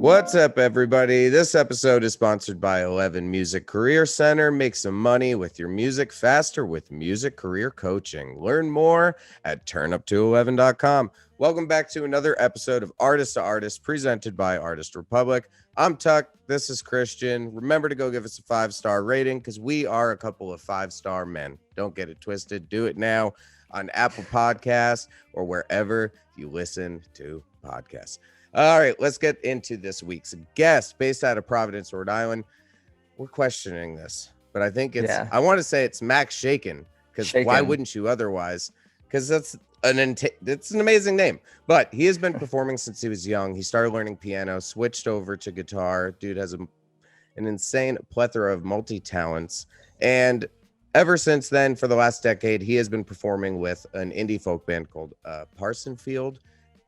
What's up, everybody? This episode is sponsored by 11 Music Career Center. Make some money with your music faster with music career coaching. Learn more at turnupto11.com. Welcome back to another episode of Artist to Artist presented by Artist Republik. I'm Tuck. This is Christian. Remember to go give us a 5-star rating because we are a couple of 5-star men. Don't get it twisted. Do it now on Apple Podcasts or wherever you listen to podcasts. All right, let's get into this week's guest. Based out of Providence, Rhode Island. We're questioning this, but I think I want to say it's Mack Shakun, because why wouldn't you otherwise? Because it's an amazing name. But he has been performing since he was young. He started learning piano, switched over to guitar. Dude has an insane plethora of multi-talents. And ever since then, for the last decade, he has been performing with an indie folk band called Parsonsfield,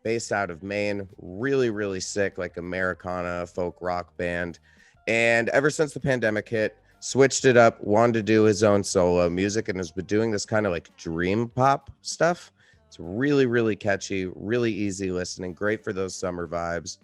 based out of Maine. Really, really sick, like Americana folk rock band. And ever since the pandemic hit, switched it up, wanted to do his own solo music, and has been doing this kind of like dream pop stuff. It's really, really catchy, really easy listening, great for those summer vibes.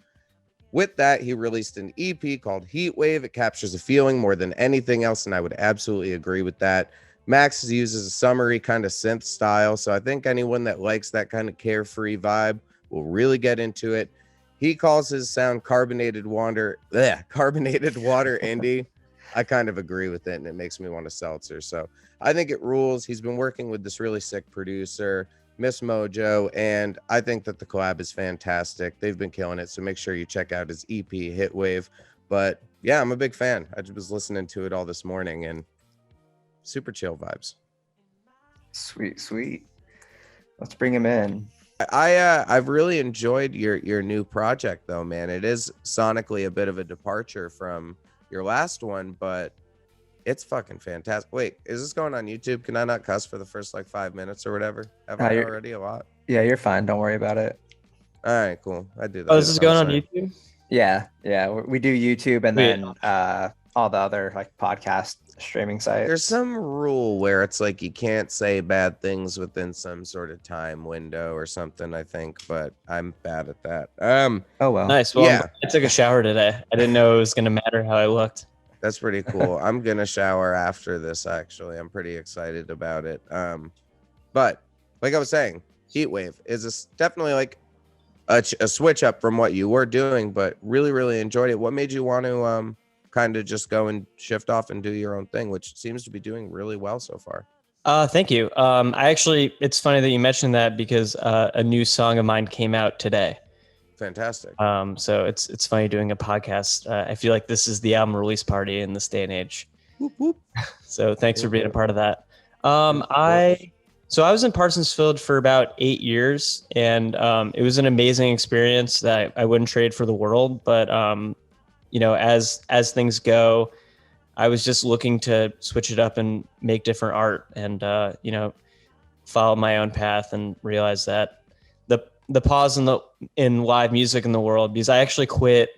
With that, he released an EP called Heatwave. It captures a feeling more than anything else, and I would absolutely agree with that. Max uses a summery kind of synth style, so I think anyone that likes that kind of carefree vibe will really get into it. He calls his sound carbonated water indie. I kind of agree with it, and it makes me want a seltzer. So I think it rules. He's been working with this really sick producer, Miss Mojo, and I think that the collab is fantastic. They've been killing it, so make sure you check out his EP, Heatwave. But yeah, I'm a big fan. I just was listening to it all this morning, and super chill vibes. Sweet. Let's bring him in. I've really enjoyed your new project, though, man. It is sonically a bit of a departure from your last one, but it's fucking fantastic. Wait, is this going on YouTube? Can I not cuss for the first like 5 minutes or whatever? Have I already a lot? Yeah, you're fine. Don't worry about it. All right, cool. I do that. Oh, this is going on YouTube? Yeah. We do YouTube and then all the other like podcast streaming sites. There's some rule where it's like you can't say bad things within some sort of time window or something, I think, but I'm bad at that. Oh well. Nice. Well, yeah. I took a shower today. I didn't know it was gonna matter how I looked. That's pretty cool. I'm gonna shower after this, actually. I'm pretty excited about it. But like I was saying, Heatwave is definitely like a switch up from what you were doing, but really, really enjoyed it. What made you want to kind of just go and shift off and do your own thing, which seems to be doing really well so far? Thank you. It's funny that you mentioned that because a new song of mine came out today. Fantastic. So it's funny doing a podcast. I feel like this is the album release party in this day and age. Whoop, whoop. So thanks for being a part of that. I was in Parsonsfield for about 8 years, and it was an amazing experience that I wouldn't trade for the world. But as things go, I was just looking to switch it up and make different art and, follow my own path, and realize that the pause in live music in the world, because I actually quit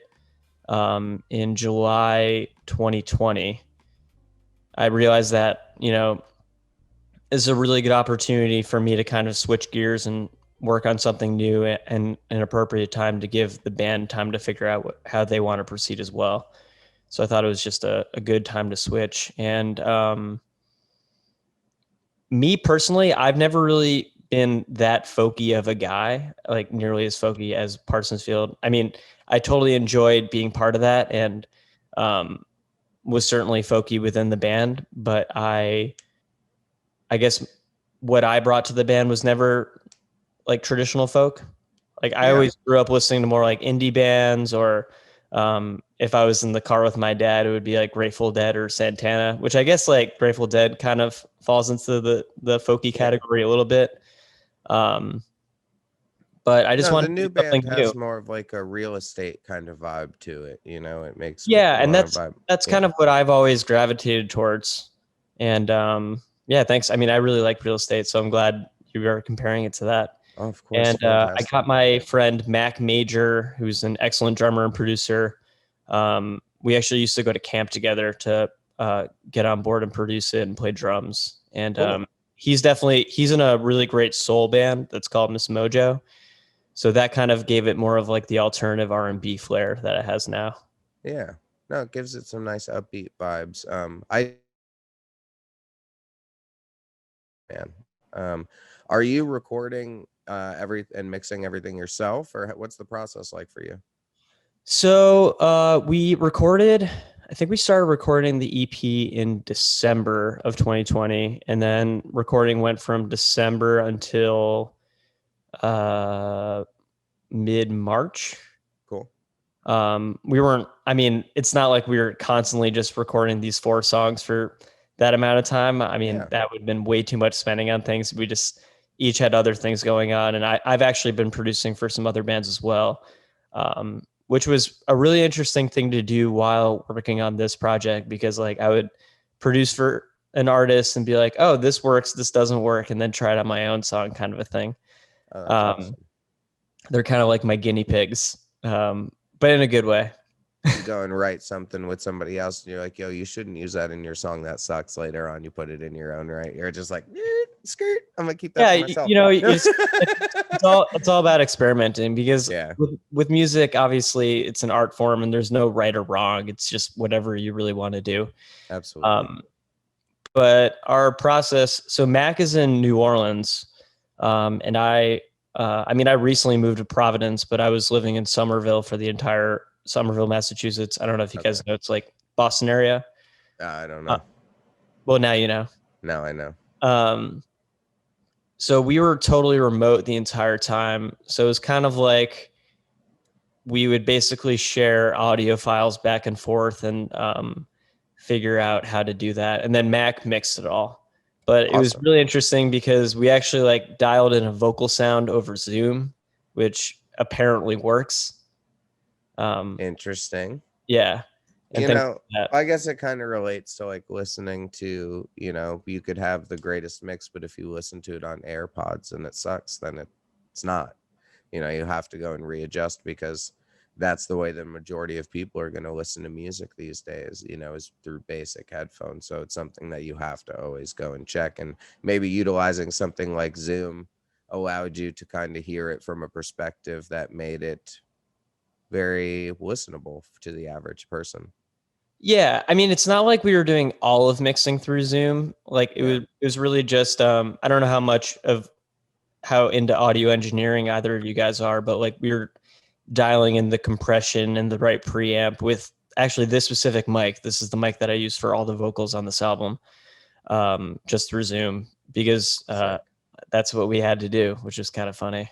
in July 2020. I realized that, is a really good opportunity for me to kind of switch gears and work on something new and an appropriate time to give the band time to figure out how they want to proceed as well. So I thought it was just a good time to switch. And me personally, I've never really been that folky of a guy, like nearly as folky as Parsonsfield. I mean, I totally enjoyed being part of that and was certainly folky within the band, but I guess what I brought to the band was never like traditional folk. Like I always grew up listening to more like indie bands, or if I was in the car with my dad, it would be like Grateful Dead or Santana, which I guess like Grateful Dead kind of falls into the folky category a little bit. But I just want the new band has more of like a real estate kind of vibe to it. It makes and that's kind of what I've always gravitated towards. And thanks. I mean, I really like real estate, so I'm glad you are comparing it to that. Oh, of course. And I got my friend Mack Major, who's an excellent drummer and producer. We actually used to go to camp together to get on board and produce it and play drums. And he's in a really great soul band that's called Miss Mojo. So that kind of gave it more of like the alternative R&B flair that it has now. Yeah. No, it gives it some nice upbeat vibes. Man. Are you recording and mixing everything yourself, or what's the process like for you? So we recorded, I think we started recording the EP in December of 2020, and then recording went from December until mid-March. Cool. We weren't, I mean, it's not like we were constantly just recording these 4 songs for that amount of time. I mean, that would have been way too much spending on things. We just each had other things going on. And I've actually been producing for some other bands as well, which was a really interesting thing to do while working on this project, because like I would produce for an artist and be like, oh, this works, this doesn't work, and then try it on my own song, kind of a thing. Awesome. They're kind of like my guinea pigs, but in a good way. You go and write something with somebody else and you're like, yo, you shouldn't use that in your song, that sucks. Later on you put it in your own, right? You're just like, skirt, I'm gonna keep that for myself. You know, it's all about experimenting, because with music, obviously it's an art form and there's no right or wrong. It's just whatever you really want to do. Absolutely. But our process, so Mack is in New Orleans, and I mean, I recently moved to Providence, but I was living in Somerville for the entire Somerville, Massachusetts. I don't know if you guys know, it's like Boston area. I don't know. Well, now you know. Now I know. So we were totally remote the entire time. So it was kind of like we would basically share audio files back and forth and figure out how to do that. And then Mack mixed it all. But it was really interesting because we actually like dialed in a vocal sound over Zoom, which apparently works. Interesting. Yeah. And you know, I guess it kind of relates to like listening to, you know, you could have the greatest mix, but if you listen to it on AirPods and it sucks, then it's not. You know, you have to go and readjust, because that's the way the majority of people are going to listen to music these days, you know, is through basic headphones. So it's something that you have to always go and check, and maybe utilizing something like Zoom allowed you to kind of hear it from a perspective that made it very listenable to the average person. Yeah, I mean, it's not like we were doing all of mixing through Zoom. Like it was really just I don't know how into audio engineering either of you guys are, but like we were dialing in the compression and the right preamp with actually this specific mic. This is the mic that I use for all the vocals on this album, just through Zoom, because that's what we had to do, which is kind of funny.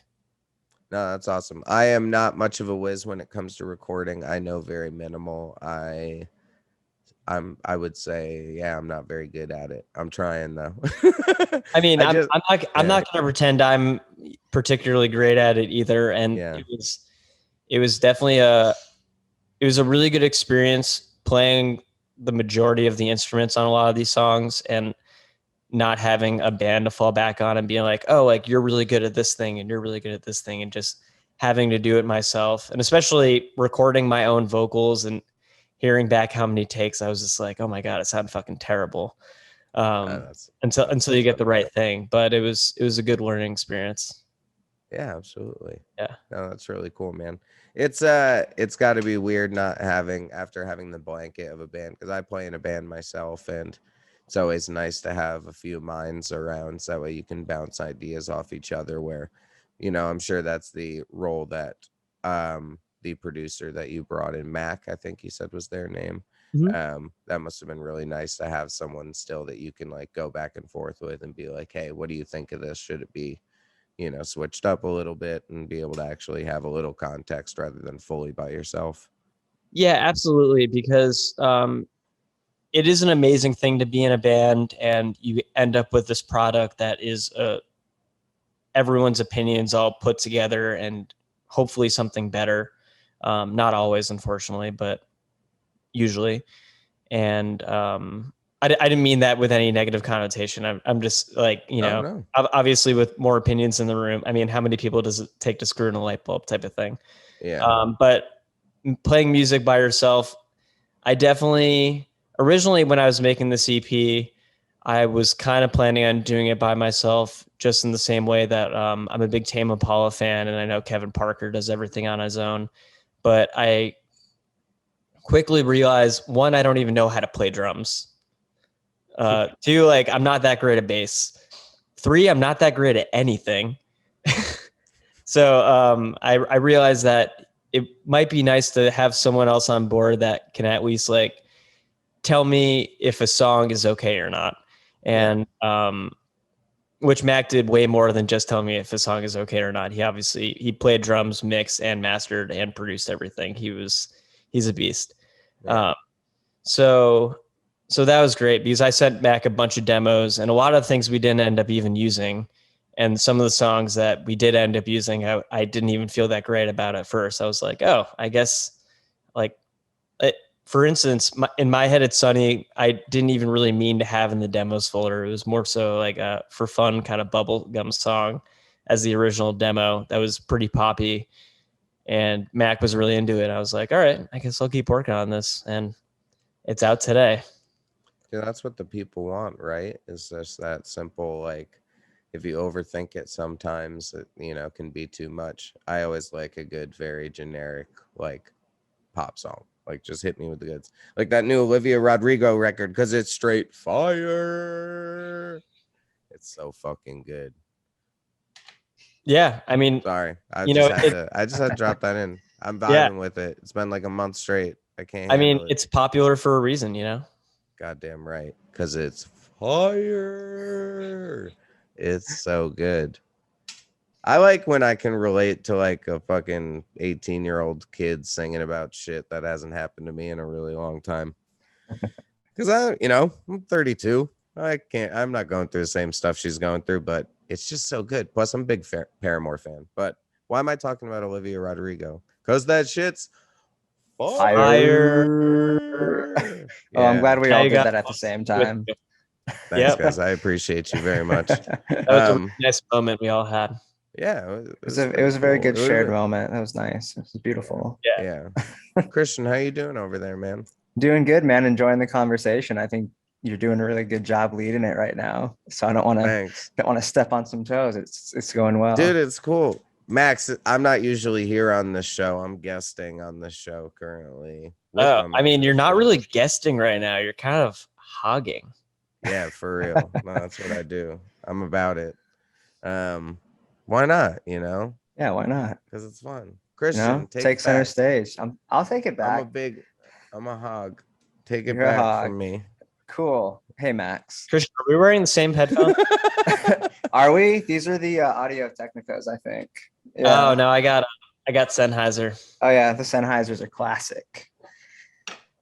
No, that's awesome. I am not much of a whiz when it comes to recording. I know very minimal. I would say, I'm not very good at it. I'm trying though. I mean, I'm not gonna pretend I'm particularly great at it either. And it was definitely a really good experience playing the majority of the instruments on a lot of these songs, and not having a band to fall back on and being like, oh, like you're really good at this thing and you're really good at this thing, and just having to do it myself. And especially recording my own vocals and hearing back how many takes, I was just like, oh my God, it sounded fucking terrible. Until you get the right thing. But it was a good learning experience. Yeah, absolutely. Yeah. No, that's really cool, man. It's got to be weird not having, after having the blanket of a band, because I play in a band myself, and it's always nice to have a few minds around, so that way you can bounce ideas off each other, where, you know, I'm sure that's the role that the producer that you brought in, Mack, I think you said was their name. Mm-hmm. That must have been really nice to have someone still that you can like go back and forth with and be like, hey, what do you think of this? Should it be, you know, switched up a little bit, and be able to actually have a little context rather than fully by yourself? Yeah, absolutely. Because it is an amazing thing to be in a band and you end up with this product that is everyone's opinions all put together, and hopefully something better. Not always, unfortunately, but usually. And I didn't mean that with any negative connotation. I'm just like, you know, obviously with more opinions in the room. I mean, how many people does it take to screw in a light bulb type of thing? Yeah. But playing music by yourself, I definitely, originally when I was making this EP, I was kind of planning on doing it by myself, just in the same way that I'm a big Tame Impala fan, and I know Kevin Parker does everything on his own. But I quickly realized, one, I don't even know how to play drums. Two, like I'm not that great at bass. Three, I'm not that great at anything. So I realized that it might be nice to have someone else on board that can at least like tell me if a song is okay or not. And which Mac did way more than just tell me if a song is okay or not. He played drums, mixed and mastered and produced everything. He's a beast. Yeah. So that was great because I sent back a bunch of demos, and a lot of things we didn't end up even using. And some of the songs that we did end up using, I didn't even feel that great about at first. I was like, oh, I guess like, for instance, in my head, It's Sunny, I didn't even really mean to have in the demos folder. It was more so like a for fun kind of bubblegum song as the original demo that was pretty poppy. And Mac was really into it. I was like, all right, I guess I'll keep working on this. And it's out today. Yeah, that's what the people want, right? Is just that simple. Like, if you overthink it, sometimes it, can be too much. I always like a good, very generic, like pop song. Like, just hit me with the goods. Like that new Olivia Rodrigo record, because it's straight fire. It's so fucking good. Yeah, I mean, Sorry, I you just know, had to drop that in. I'm vibing with it. It's been like a month straight. I can't. I mean, handle it. it's popular for a reason, you know. Goddamn right, because it's fire. It's so good. I like when I can relate to like a fucking 18-year-old kid singing about shit that hasn't happened to me in a really long time. Because I'm 32. I'm not going through the same stuff she's going through, but it's just so good. Plus, I'm a big Paramore fan. But why am I talking about Olivia Rodrigo? Because that shit's fire. Oh, I'm glad we all did got that at the same time. Thanks, guys. I appreciate you very much. That was a really nice moment we all had. Yeah, it was a very good shared moment. That was nice. It was beautiful. Yeah. Christian, how you doing over there, man? Doing good, man. Enjoying the conversation. I think you're doing a really good job leading it right now. So I don't want to step on some toes. It's going well. Dude, it's cool. Max, I'm not usually here on this show. I'm guesting on this show currently. I mean, you're not really guesting right now. You're kind of hogging. Yeah, for real. No, that's what I do. I'm about it. Why not? Yeah, why not? Because it's fun. Christian, take center stage. I'll take it back. I'm a hog. Take it back from me. Cool. Hey, Max. Christian, are we wearing the same headphones? Are we? These are the Audio Technicas, I think. Yeah. Oh no, I got Sennheiser. Oh yeah, the Sennheisers are classic.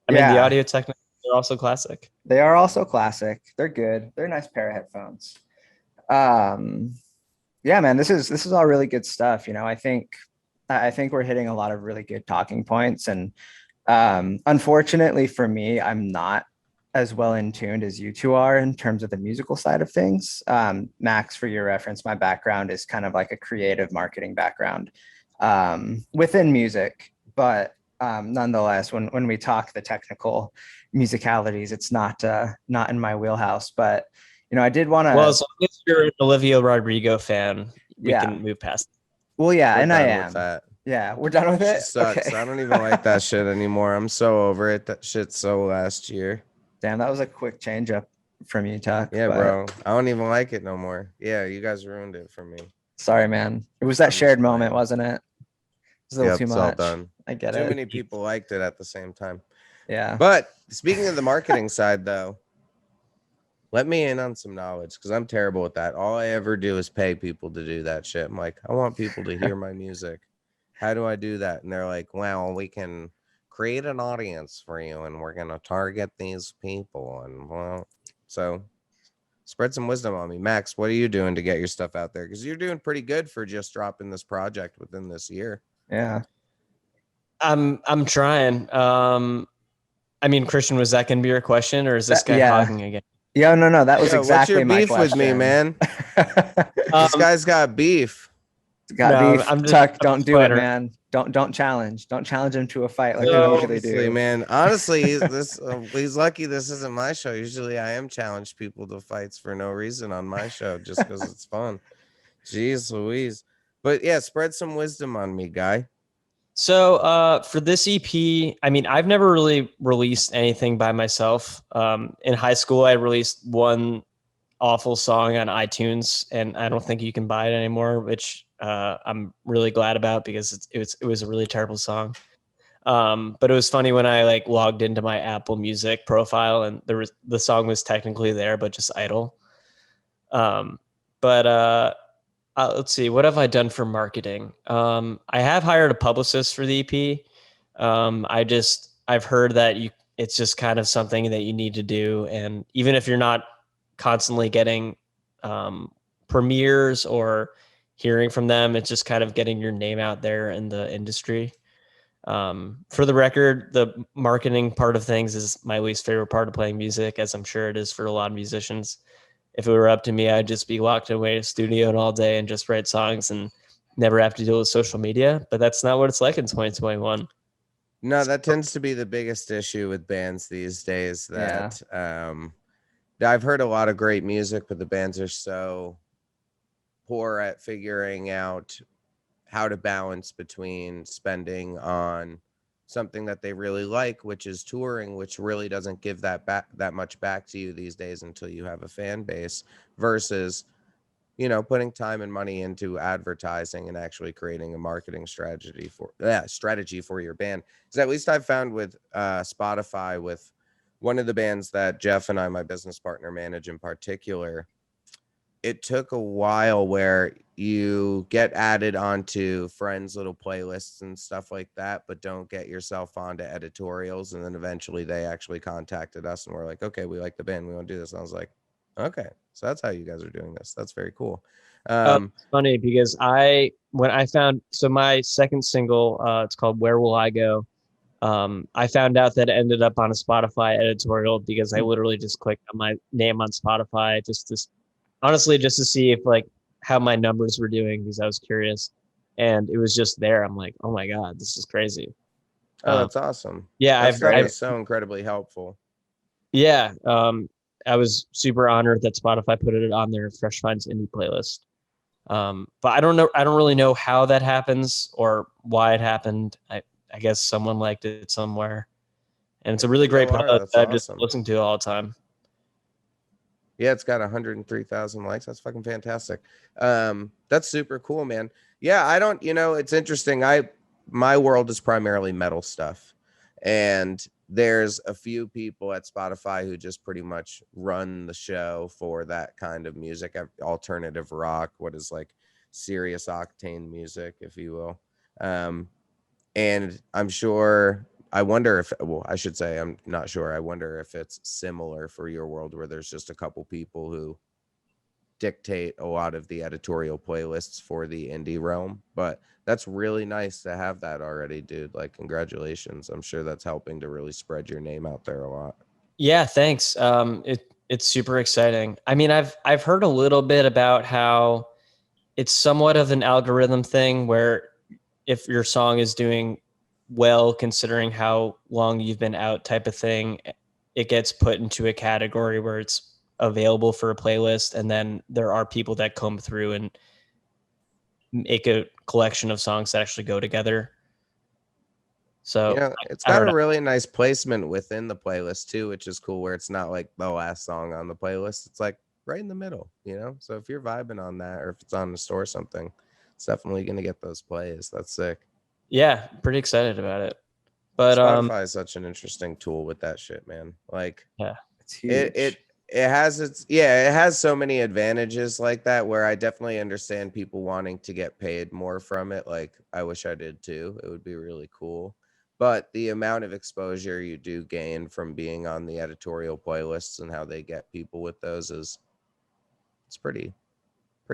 I mean, the Audio Technicas are also classic. They are also classic. They're good. They're a nice pair of headphones. Yeah, man, this is all really good stuff. I think we're hitting a lot of really good talking points, and unfortunately for me, I'm not as well in tuned as you two are in terms of the musical side of things. Max, for your reference, my background is kind of like a creative marketing background within music, but nonetheless, when we talk the technical musicalities, it's not in my wheelhouse. But I did want to. Well, as long as you're an Olivia Rodrigo fan, we can move past. Well, yeah, we're and done I am. With that. Yeah, we're done with it. Sucks. Okay. I don't even like that shit anymore. I'm so over it. That shit's so last year. Damn, that was a quick change up from you, Tuck. Yeah, bro. I don't even like it no more. Yeah, you guys ruined it for me. Sorry, man. It was that shared moment, wasn't it? It was a little too much. All done. I get it. Too many people liked it at the same time. Yeah. But speaking of the marketing side, though, let me in on some knowledge, because I'm terrible with that. All I ever do is pay people to do that shit. I'm like, I want people to hear my music. How do I do that? And they're like, well, we can create an audience for you, and we're going to target these people. And well, so spread some wisdom on me. Max, what are you doing to get your stuff out there? Because you're doing pretty good for just dropping this project within this year. Yeah. I'm trying. I mean, Christian, was that going to be your question, or is this guy hogging again? Yeah, no, that was exactly my question. What's your beef with me, man? This guy's got beef. Got No, beef. Tuck, I'm don't just do it, playing around. man. Don't challenge. Don't challenge him to a fight like we No, usually Honestly, do. man. Honestly, he's lucky this isn't my show. Usually, I am challenge people to fights for no reason on my show, just because it's fun. Jeez Louise. But yeah, spread some wisdom on me, guy. So for this EP, I mean, I've never really released anything by myself. In high school, I released one awful song on iTunes, and I don't think you can buy it anymore, which I'm really glad about because it was a really terrible song. But it was funny when I like logged into my Apple Music profile, and the song was technically there, but just idle. Um, but let's see, what have I done for marketing? I have hired a publicist for the EP. I've heard that it's just kind of something that you need to do, and even if you're not constantly getting premieres or hearing from them, it's just kind of getting your name out there in the industry. For the record, the marketing part of things is my least favorite part of playing music, as I'm sure it is for a lot of musicians. If it were up to me, I'd just be locked away in a studio all day and just write songs and never have to deal with social media. But that's not what it's like in 2021. No, that tends to be the biggest issue with bands these days. Yeah. That I've heard a lot of great music, but the bands are so poor at figuring out how to balance between spending on something that they really like, which is touring, which really doesn't give that much back to you these days until you have a fan base, versus putting time and money into advertising and actually creating a marketing strategy for your band. Because at least I've found with Spotify, with one of the bands that Jeff and I, my business partner, manage in particular, it took a while where you get added onto friends' little playlists and stuff like that, but don't get yourself onto editorials. And then eventually they actually contacted us and we're like, okay, we like the band, we want to do this. And I was like, okay, so that's how you guys are doing this. That's very cool. It's funny because when I found, so my second single, it's called Where Will I Go? I found out that it ended up on a Spotify editorial because I literally just clicked on my name on Spotify honestly, just to see if like how my numbers were doing, because I was curious, and it was just there. I'm like, oh my God, this is crazy. Oh, that's awesome. Yeah. I've so incredibly helpful. Yeah. I was super honored that Spotify put it on their Fresh Finds Indie playlist. But I don't really know how that happens or why it happened. I guess someone liked it somewhere, and it's a really great playlist that I just listen to all the time. Yeah, it's got 103,000 likes. That's fucking fantastic. That's super cool, man. Yeah, I don't, it's interesting. My world is primarily metal stuff. And there's a few people at Spotify who just pretty much run the show for that kind of music, alternative rock, what is like serious octane music, if you will. And I'm sure, I wonder if, well, I should say, I'm not sure. I wonder if it's similar for your world where there's just a couple people who dictate a lot of the editorial playlists for the indie realm. But that's really nice to have that already, dude. Like, congratulations. I'm sure that's helping to really spread your name out there a lot. Yeah, thanks. It's super exciting. I mean, I've heard a little bit about how it's somewhat of an algorithm thing where if your song is doing well, considering how long you've been out type of thing, it gets put into a category where it's available for a playlist. And then there are people that come through and make a collection of songs that actually go together. So it's got a really nice placement within the playlist too, which is cool, where it's not like the last song on the playlist. It's like right in the middle, So if you're vibing on that, or if it's on the store or something, it's definitely going to get those plays. That's sick. Yeah, pretty excited about it. But Spotify is such an interesting tool with that shit, man. Like, yeah, it's huge. It has so many advantages like that, where I definitely understand people wanting to get paid more from it. Like, I wish I did too. It would be really cool. But the amount of exposure you do gain from being on the editorial playlists and how they get people with those it's pretty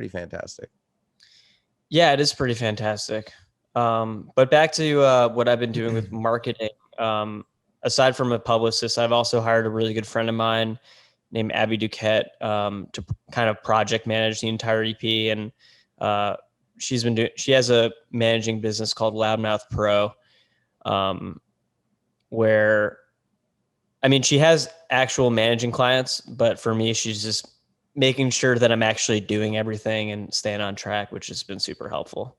fantastic. Yeah, it is pretty fantastic. But back to what I've been doing with marketing. Aside from a publicist, I've also hired a really good friend of mine named Abby Duquette to kind of project manage the entire EP. And she has a managing business called Loudmouth Pro, where, I mean, she has actual managing clients, but for me, she's just making sure that I'm actually doing everything and staying on track, which has been super helpful.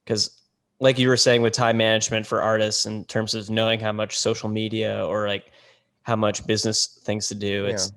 Because like you were saying with time management for artists in terms of knowing how much social media or like how much business things to do, Yeah. it's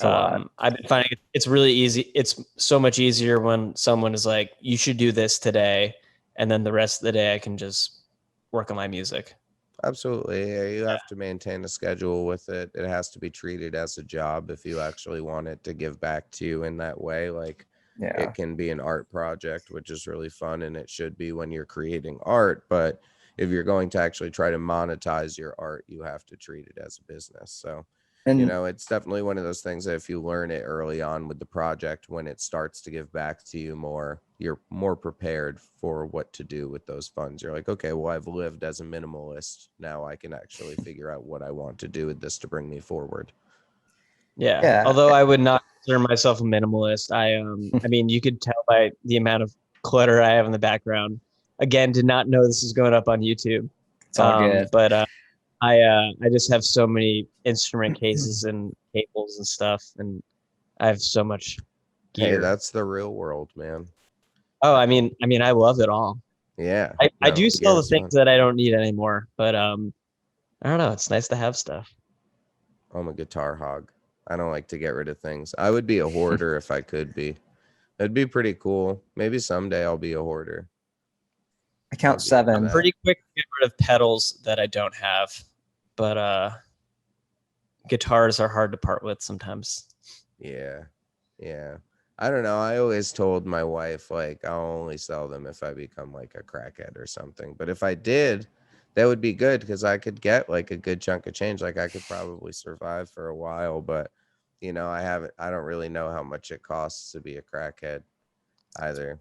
a lot. I've been finding it's really easy. It's so much easier when someone is like, you should do this today. And then the rest of the day I can just work on my music. Absolutely. Yeah, you have to maintain a schedule with it. It has to be treated as a job if you actually want it to give back to you in that way. Like Yeah. it can be an art project, which is really fun, and it should be when you're creating art. But if you're going to actually try to monetize your art, you have to treat it as a business. So, And it's definitely one of those things that if you learn it early on with the project, when it starts to give back to you more, you're more prepared for what to do with those funds. You're like, okay, well, I've lived as a minimalist. Now I can actually figure out what I want to do with this to bring me forward. Yeah. Although I would not consider myself a minimalist. I mean, you could tell by the amount of clutter I have in the background. Again, did not know this is going up on YouTube. It's all good. But I just have so many instrument cases and cables and stuff, and I have so much gear. Hey, that's the real world, man. Oh, I mean, I love it all. Yeah. I do sell the it's fun. things that I don't need anymore, but I don't know. It's nice to have stuff. I'm a guitar hog. I don't like to get rid of things. I would be a hoarder if I could be. It'd be pretty cool. Maybe someday I'll be a hoarder. I count I'd be 7. into that. Pretty quick to get rid of pedals that I don't have, but guitars are hard to part with sometimes. Yeah. I don't know. I always told my wife, like, I'll only sell them if I become like a crackhead or something. But if I did, that would be good because I could get like a good chunk of change. Like I could probably survive for a while, but I don't really know how much it costs to be a crackhead either.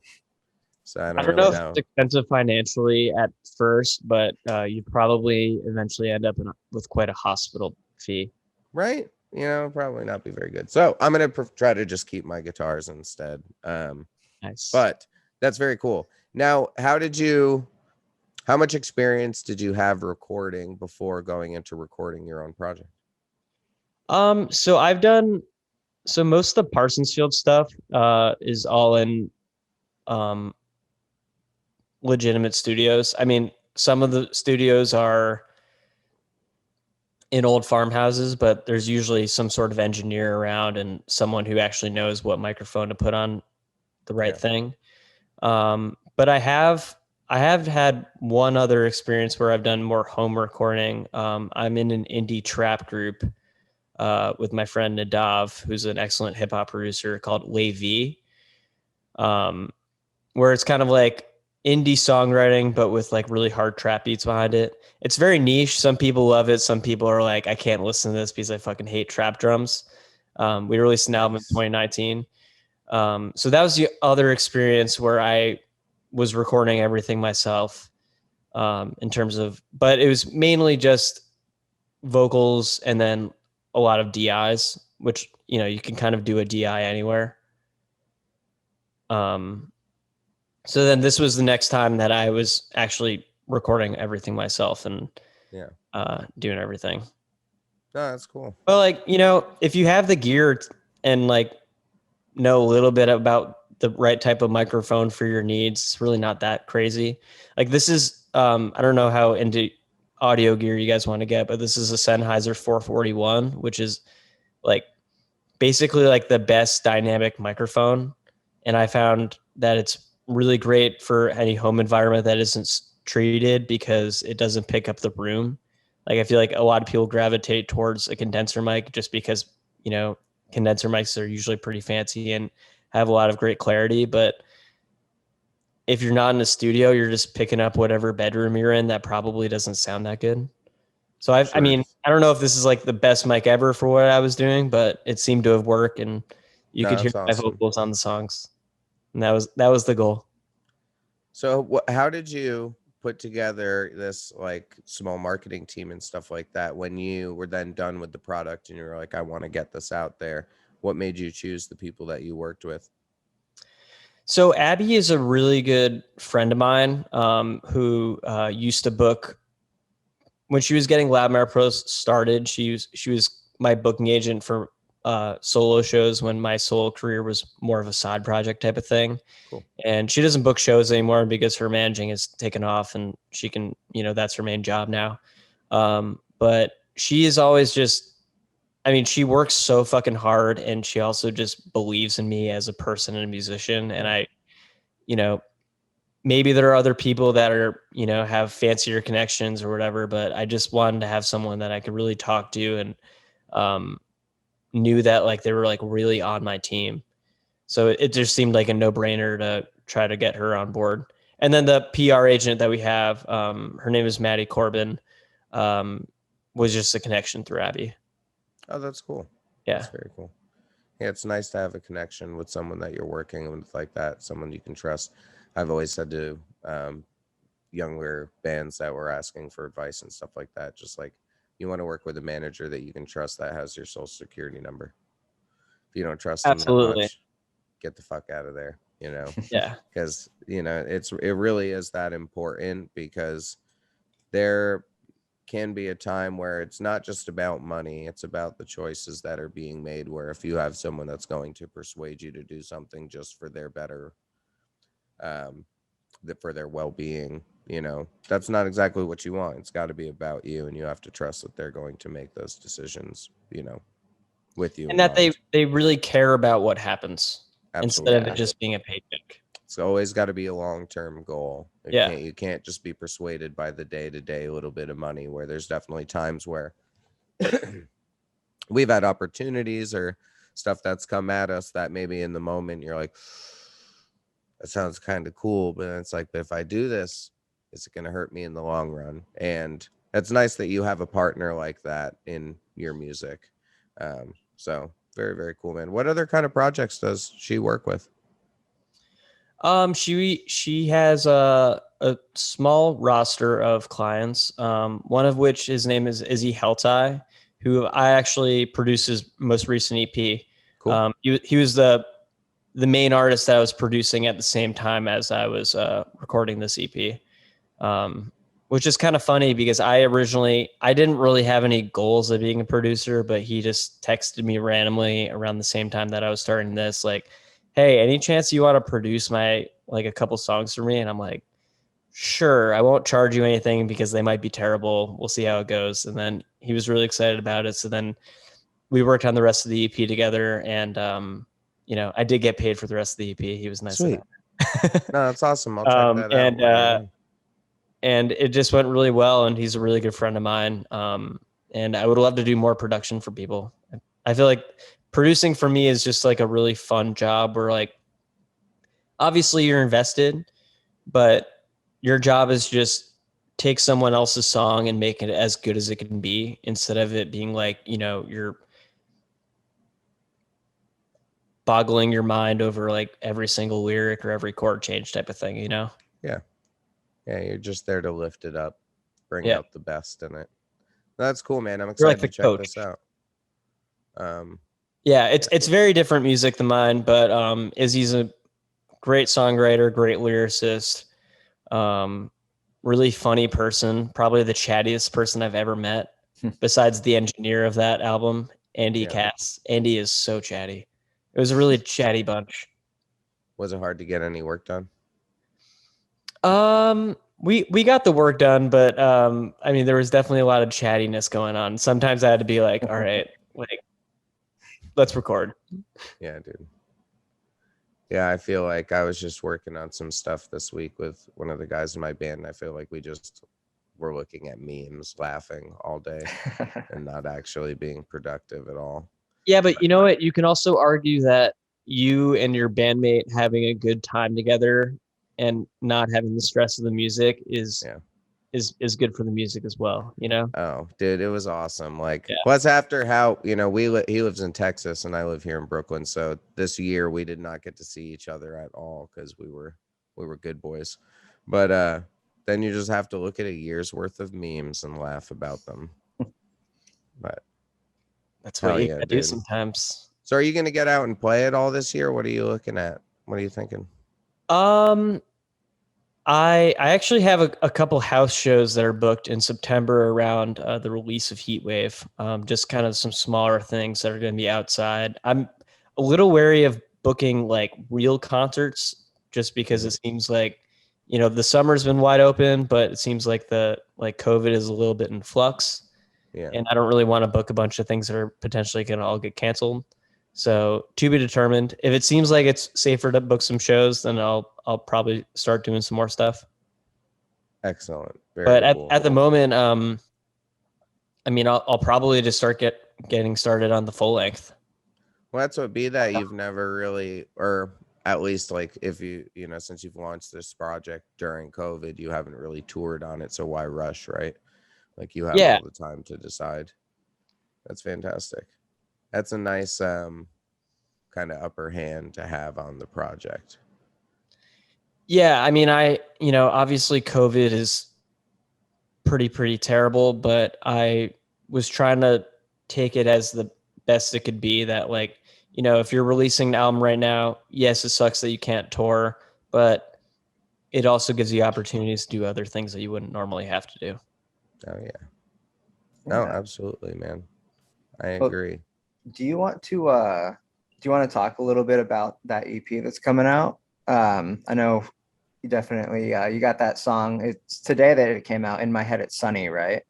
So I don't know really if know. it's expensive financially at first, but you probably eventually end up with quite a hospital fee. Right? Probably not be very good. So I'm going to try to just keep my guitars instead. Nice. But that's very cool. Now, how much experience did you have recording before going into recording your own project? So most of the Parsonsfield stuff is all in legitimate studios. I mean, some of the studios are in old farmhouses, but there's usually some sort of engineer around and someone who actually knows what microphone to put on the right thing. But I have had one other experience where I've done more home recording. I'm in an indie trap group with my friend Nadav, who's an excellent hip hop producer, called Wavy, where it's kind of like indie songwriting, but with like really hard trap beats behind it. It's very niche. Some people love it. Some people are like, I can't listen to this because I fucking hate trap drums. We released an album in 2019. So that was the other experience where I was recording everything myself, in terms of, but it was mainly just vocals and then a lot of DIs, which, you can kind of do a DI anywhere. So then this was the next time that I was actually recording everything myself and doing everything. No, that's cool. Well, like, if you have the gear and like know a little bit about the right type of microphone for your needs, it's really not that crazy. Like this is, I don't know how into audio gear you guys want to get, but this is a Sennheiser 441, which is like basically like the best dynamic microphone. And I found that it's really great for any home environment that isn't treated because it doesn't pick up the room. Like I feel like a lot of people gravitate towards a condenser mic just because, condenser mics are usually pretty fancy and have a lot of great clarity. But if you're not in a studio, you're just picking up whatever bedroom you're in. That probably doesn't sound that good. So I mean, I don't know if this is like the best mic ever for what I was doing, but it seemed to have worked and you could hear my vocals on the songs. And that was the goal. So how did you put together this like small marketing team and stuff like that when you were then done with the product and you were like, I want to get this out there? What made you choose the people that you worked with? So Abby is a really good friend of mine who used to book when she was getting Loudmire Pros started. She was my booking agent for solo shows when my solo career was more of a side project type of thing. Cool. And she doesn't book shows anymore because her managing has taken off and she can, that's her main job now. But she is always just, I mean, she works so fucking hard and she also just believes in me as a person and a musician. And I, maybe there are other people that are, have fancier connections or whatever, but I just wanted to have someone that I could really talk to and knew that like they were like really on my team. So it just seemed like a no-brainer to try to get her on board. And then the PR agent that we have, her name is Maddie Corbin, was just a connection through Abby. Oh, that's cool. Yeah. That's very cool. Yeah, it's nice to have a connection with someone that you're working with like that, someone you can trust. I've always said to younger bands that were asking for advice and stuff like that, just like you want to work with a manager that you can trust that has your social security number. If you don't trust them that much, get the fuck out of there, Yeah. Because, it really is that important, because there can be a time where it's not just about money, it's about the choices that are being made, where if you have someone that's going to persuade you to do something just for their better for their well-being, that's not exactly what you want. It's got to be about you, and you have to trust that they're going to make those decisions, with you and that they really care about what happens. Absolutely. Instead of it just being a paycheck. It's always got to be a long-term goal. You can't just be persuaded by the day-to-day little bit of money, where there's definitely times where we've had opportunities or stuff that's come at us that maybe in the moment you're like, that sounds kind of cool, but it's like, but if I do this, is it going to hurt me in the long run? And it's nice that you have a partner like that in your music. So very, very cool, man. What other kind of projects does she work with? She has a small roster of clients. One of which his name is Izzy Heltai, who I actually produced his most recent EP. Cool. He was the main artist that I was producing at the same time as I was recording this EP. Which is kind of funny because I didn't really have any goals of being a producer, but he just texted me randomly around the same time that I was starting this, like, hey, any chance you want to produce a couple songs for me? And I'm like, sure, I won't charge you anything because they might be terrible. We'll see how it goes. And then he was really excited about it. So then we worked on the rest of the EP together, and I did get paid for the rest of the EP. He was nice. Sweet. No, that's awesome. I'll check that out. And it just went really well, and he's a really good friend of mine. And I would love to do more production for people. I feel like producing for me is just like a really fun job where, like, obviously you're invested, but your job is just take someone else's song and make it as good as it can be, instead of it being like, you're boggling your mind over like every single lyric or every chord change type of thing, Yeah, you're just there to lift it up, bring out the best in it. That's cool, man. I'm You're excited like to check this out. Yeah, it's very different music than mine, but Izzy's a great songwriter, great lyricist, really funny person, probably the chattiest person I've ever met, besides the engineer of that album, Andy Cass. Andy is so chatty. It was a really chatty bunch. Was it hard to get any work done? We got the work done, but I mean, there was definitely a lot of chattiness going on. Sometimes I had to be like, all right, like, let's record. Yeah, dude. Yeah, I feel like I was just working on some stuff this week with one of the guys in my band, and I feel like we just were looking at memes, laughing all day, and not actually being productive at all. Yeah, but you know what? You can also argue that you and your bandmate having a good time together and not having the stress of the music is good for the music as well, Oh, dude, it was awesome. Like, plus after how, he lives in Texas and I live here in Brooklyn. So this year we did not get to see each other at all because we were good boys. But then you just have to look at a year's worth of memes and laugh about them. But that's what you gotta do sometimes. So are you going to get out and play it all this year? What are you looking at? What are you thinking? Um, I actually have a couple house shows that are booked in September around the release of Heatwave. Just kind of some smaller things that are going to be outside. I'm a little wary of booking like real concerts just because it seems like, the summer's been wide open, but it seems like the COVID is a little bit in flux, Yeah. and I don't really want to book a bunch of things that are potentially going to all get canceled. So to be determined. If it seems like it's safer to book some shows, then I'll probably start doing some more stuff. Excellent. Very But cool. at the moment, I mean, I'll probably just start getting started on the full length. Well, that's what be that you've never really, or at least like if since you've launched this project during COVID, you haven't really toured on it. So why rush, right? Like you have Yeah. all the time to decide. That's fantastic. That's a nice kind of upper hand to have on the project. Yeah, I mean, obviously COVID is pretty terrible, but I was trying to take it as the best it could be. That if you're releasing an album right now, yes, it sucks that you can't tour, but it also gives you opportunities to do other things that you wouldn't normally have to do. Oh yeah. No, absolutely, man. I agree. Do you want to talk a little bit about that EP that's coming out? I know you definitely you got that song. It's today that it came out. In My Head It's Sunny, right?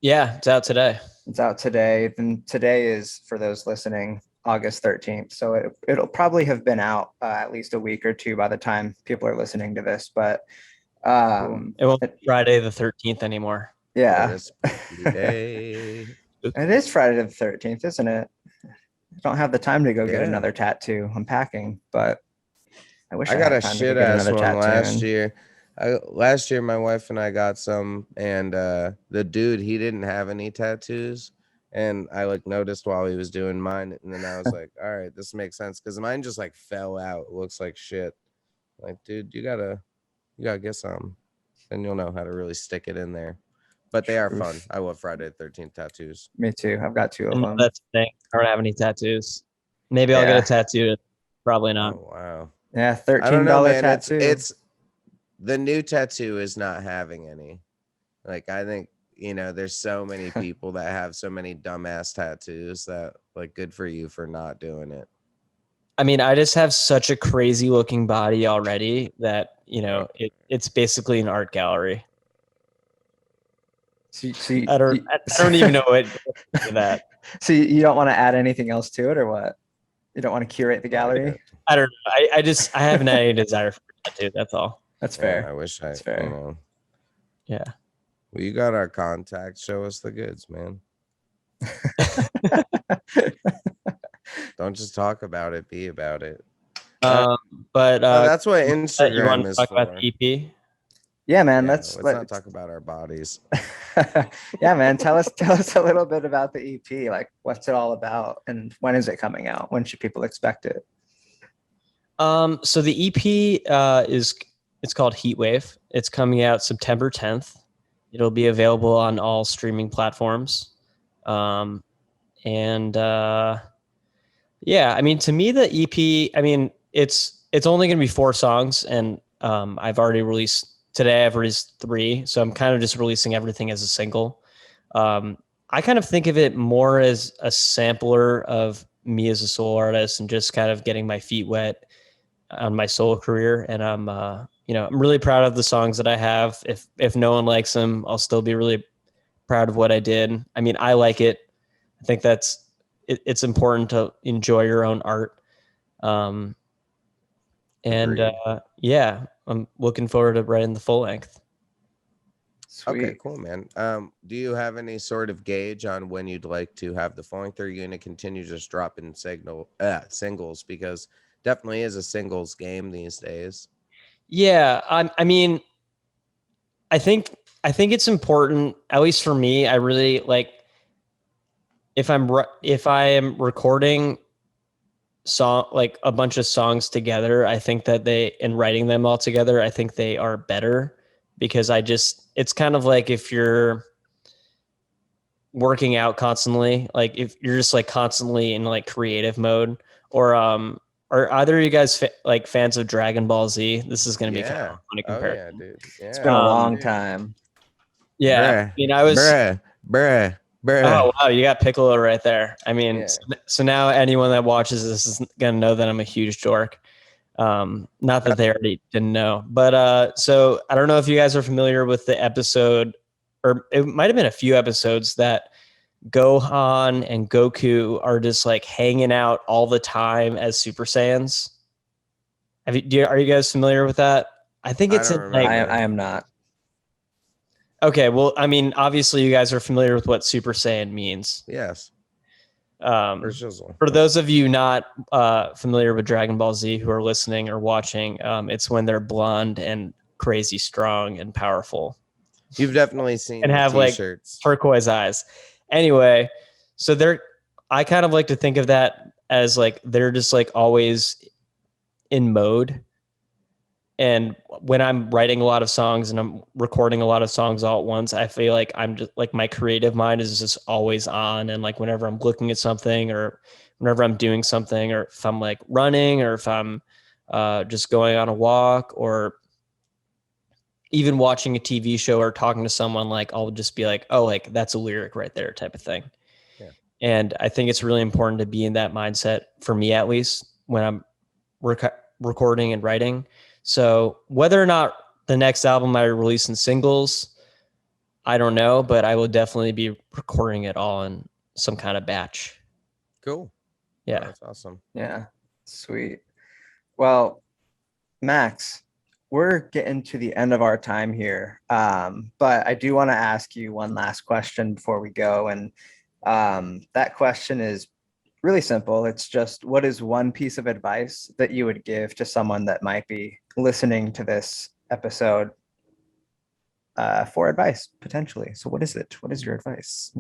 Yeah, it's out today. It's out today. Then today is, for those listening, August 13th. So it'll probably have been out at least a week or two by the time people are listening to this. But it won't be Friday the 13th anymore. Yeah. Day. It is Friday the 13th, isn't it? I don't have the time to go get another tattoo. I'm packing, but I wish I got had a time to shit go get ass another one tattoo. last year. Last year, my wife and I got some, and the dude, he didn't have any tattoos, and I noticed while he was doing mine, and then I was like, all right, this makes sense, because mine just fell out. It looks like shit. Like, dude, you gotta get some, then you'll know how to really stick it in there. But they are fun. I love Friday the 13th tattoos. Me too. I've got two of them. That's the thing. I don't have any tattoos. Maybe I'll get a tattoo. Probably not. Oh, wow. Yeah, $13 tattoo. It's the new tattoo is not having any. I think, there's so many people that have so many dumbass tattoos that good for you for not doing it. I mean, I just have such a crazy looking body already that, it's basically an art gallery. I don't even know what that. So you don't want to add anything else to it, or what? You don't want to curate the gallery? I don't know. I haven't had any desire for a tattoo. That's all. That's fair. I wish That's fair. Yeah. Well, you got our contact. Show us the goods, man. Don't just talk about it. Be about it. But that's what Instagram is talk for. about the EP? Yeah, man. Let's not talk about our bodies. Yeah, man. Tell us a little bit about the EP. Like, what's it all about, and when is it coming out? When should people expect it? So the EP it's called Heatwave. It's coming out September 10th. It'll be available on all streaming platforms. Yeah, I mean, to me, the EP, I mean, it's only going to be 4 songs, and I've released 3, so I'm kind of just releasing everything as a single. I kind of think of it more as a sampler of me as a solo artist and just kind of getting my feet wet on my solo career. And I'm really proud of the songs that I have. If no one likes them, I'll still be really proud of what I did. I mean, I like it. I think it's important to enjoy your own art. Yeah, I'm looking forward to writing the full length. Sweet. Okay, cool, man. Do you have any sort of gauge on when you'd like to have the full length, or are you going to continue just dropping singles? Because definitely is a singles game these days. Yeah, I mean, I think it's important, at least for me. I really like if I am recording a bunch of songs together, I think that and writing them all together, I think they are better, because it's kind of like if you're working out constantly, like if you're just constantly in creative mode, or are either of you guys like fans of Dragon Ball Z? This is going to be kind of a funny Oh comparison. yeah, dude. Yeah. It's been a long dude. time. Yeah, Bruh. I mean, I was. Bruh. Oh wow, you got Piccolo right there. I mean, Yeah. so now anyone that watches this is gonna know that I'm a huge dork. Not that they already didn't know, but so I don't know if you guys are familiar with the episode, or it might have been a few episodes that Gohan and Goku are just like hanging out all the time as Super Saiyans. Are you guys familiar with that? I think it's don't remember. I am not. Okay, well, I mean, obviously you guys are familiar with what Super Saiyan means. Yes. For those of you not familiar with Dragon Ball Z who are listening or watching, it's when they're blonde and crazy strong and powerful. You've definitely seen and have t-shirts. like turquoise eyes. Anyway, so I kind of like to think of that as like they're just like always in mode. And when I'm writing a lot of songs and I'm recording a lot of songs all at once, I feel like I'm just like my creative mind is just always on. And like whenever I'm looking at something or whenever I'm doing something, or if I'm like running, or if I'm just going on a walk, or even watching a TV show or talking to someone, like I'll just be like, oh, like that's a lyric right there type of thing. Yeah. And I think it's really important to be in that mindset, for me at least, when I'm recording and writing. So whether or not the next album I release in singles, I don't know, but I will definitely be recording it all in some kind of batch. Cool. Yeah. That's awesome. Yeah. Sweet. Well, Max, we're getting to the end of our time here. But I do want to ask you one last question before we go. And that question is really simple. It's just, what is one piece of advice that you would give to someone that might be listening to this episode for advice, potentially? So what is it? What is your advice?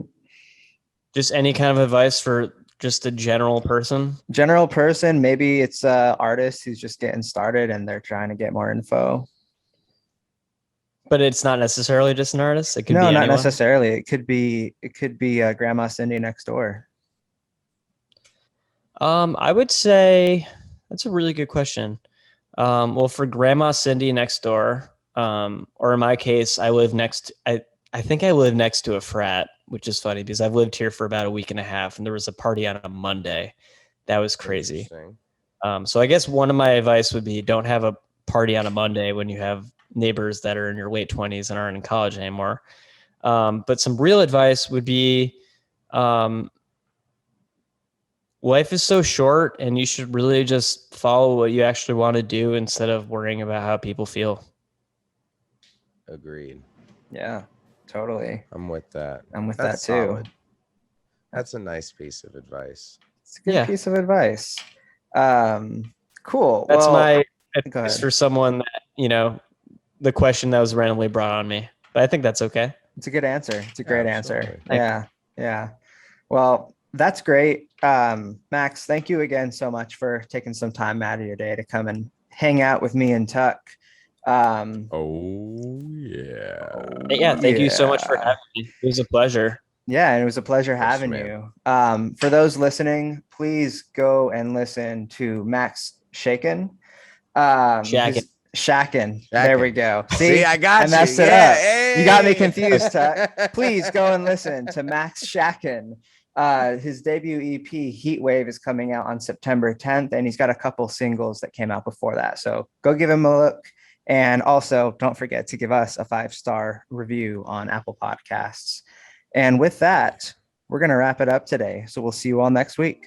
Just any kind of advice for just a general person? General person, maybe it's an artist who's just getting started and they're trying to get more info. But it's not necessarily just an artist. It could be not anyone. Necessarily. It could be Grandma Cindy next door. I would say that's a really good question. Well, for Grandma Cindy next door, or in my case, I think I live next to a frat, which is funny because I've lived here for about a week and a half, and there was a party on a Monday. That was crazy. So I guess one of my advice would be, don't have a party on a Monday when you have neighbors that are in your late 20s and aren't in college anymore. But some real advice would be, life is so short, and you should really just follow what you actually want to do instead of worrying about how people feel. Agreed. Yeah, totally. I'm with that. I'm with That's that too. solid. That's a nice piece of advice. It's a good piece of advice. Cool. That's well, my advice for someone that, the question that was randomly brought on me. But I think that's okay. It's a good answer. It's a great answer. Thank you. Yeah. Well, that's great. Max, thank you again so much for taking some time out of your day to come and hang out with me and Tuck. Oh yeah. Yeah, thank you so much for having me. It was a pleasure. Yeah, and it was a pleasure having you. For those listening, please go and listen to Max Shakun. Shakun. There we go. See, I messed it up. Hey. You got me confused, Tuck. Please go and listen to Max Shakun. His debut EP, Heatwave, is coming out on September 10th, and he's got a couple singles that came out before that. So go give him a look. And also, don't forget to give us a 5-star review on Apple Podcasts. And with that, we're going to wrap it up today. So we'll see you all next week.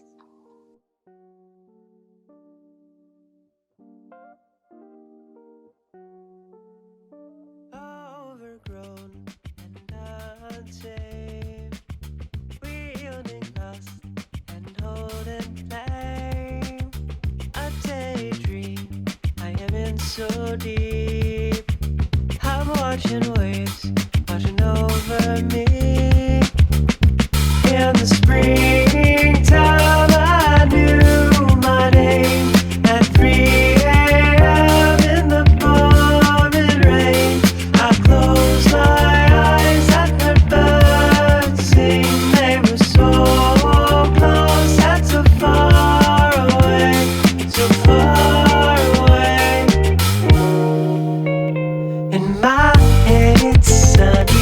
So deep, I'm watching waves washing over me. In the springtime, I knew my name at 3 a.m. in the pouring rain. I closed my eyes and heard birds sing. They were so close and so far away, so my head it's sunny.